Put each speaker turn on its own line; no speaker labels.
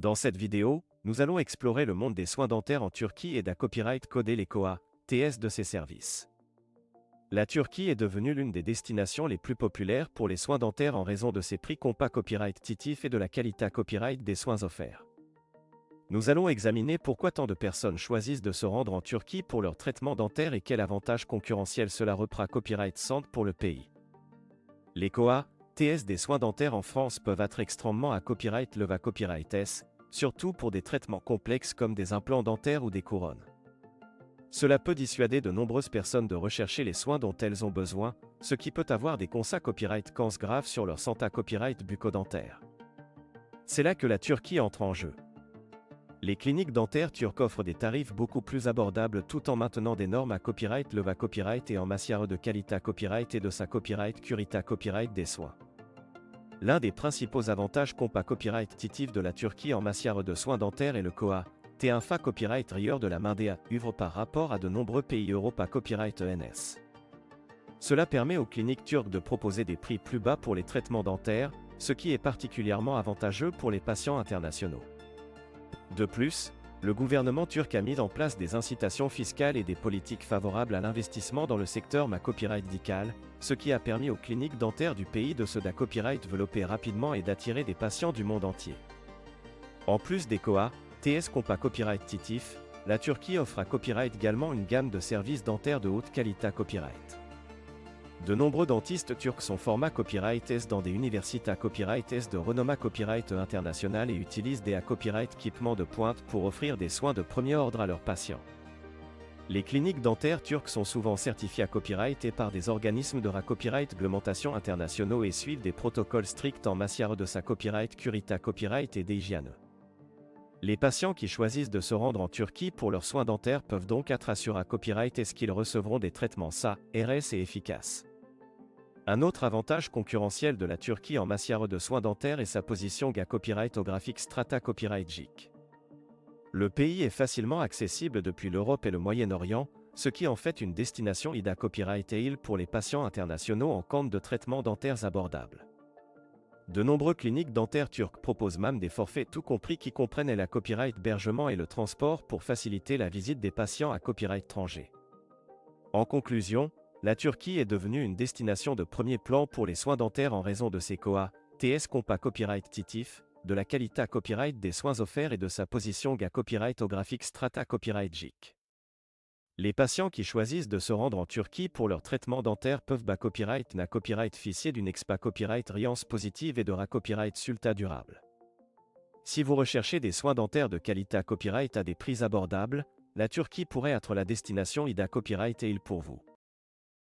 Dans cette vidéo, nous allons explorer le monde des soins dentaires en Turquie et copyright coder les COA, TS de ces services. La Turquie est devenue l'une des destinations les plus populaires pour les soins dentaires en raison de ses prix compas copyright titif et de la qualité copyright des soins offerts. Nous allons examiner pourquoi tant de personnes choisissent de se rendre en Turquie pour leur traitement dentaire et quel avantage concurrentiel cela reprend copyright centre pour le pays. Les COA, TS des soins dentaires en France peuvent être extrêmement à copyright leva copyright S, surtout pour des traitements complexes comme des implants dentaires ou des couronnes. Cela peut dissuader de nombreuses personnes de rechercher les soins dont elles ont besoin, ce qui peut avoir des conséquences copyright graves sur leur santé copyright bucco-dentaire. C'est là que la Turquie entre en jeu. Les cliniques dentaires turques offrent des tarifs beaucoup plus abordables tout en maintenant des normes à copyright leva copyright et en matière de qualité copyright et de sa copyright curita copyright des soins. L'un des principaux avantages compas copyright titif de la Turquie en matière de soins dentaires est le COA, T1FA copyright rieur de la main des uvres par rapport à de nombreux pays Europa copyright ENS. Cela permet aux cliniques turques de proposer des prix plus bas pour les traitements dentaires, ce qui est particulièrement avantageux pour les patients internationaux. De plus, le gouvernement turc a mis en place des incitations fiscales et des politiques favorables à l'investissement dans le secteur copyright dical, ce qui a permis aux cliniques dentaires du pays de se copyright développer rapidement et d'attirer des patients du monde entier. En plus des COA, TS compas copyright titif, la Turquie offre à copyright également une gamme de services dentaires de haute qualité copyright. De nombreux dentistes turcs sont formés copyright S dans des universités copyright S de renommée copyright international et utilisent des copyright équipements de pointe pour offrir des soins de premier ordre à leurs patients. Les cliniques dentaires turques sont souvent certifiées à copyright et par des organismes de copyright réglementation internationaux et suivent des protocoles stricts en matière de sa copyright curita copyright et d'hygiène. Les patients qui choisissent de se rendre en Turquie pour leurs soins dentaires peuvent donc être assurés à copyright et qu'ils recevront des traitements SA, RS et efficaces. Un autre avantage concurrentiel de la Turquie en matière de soins dentaires est sa position copyright au graphique Strata Copyright JIC. Le pays est facilement accessible depuis l'Europe et le Moyen-Orient, ce qui en fait une destination IDA Copyright et pour les patients internationaux en compte de traitements dentaires abordables. De nombreuses cliniques dentaires turques proposent même des forfaits tout compris qui comprennent la copyright hébergement et le transport pour faciliter la visite des patients à copyright étranger. En conclusion, la Turquie est devenue une destination de premier plan pour les soins dentaires en raison de ses COA, TS compas copyright titif, de la qualité copyright des soins offerts et de sa position copyright au graphique Strata Copyright JIC. Les patients qui choisissent de se rendre en Turquie pour leur traitement dentaire peuvent copyright na copyright ficier d'une expa copyright riance positive et de copyright sulta durable. Si vous recherchez des soins dentaires de qualité copyright à des prix abordables, la Turquie pourrait être la destination IDA Copyright et pour vous.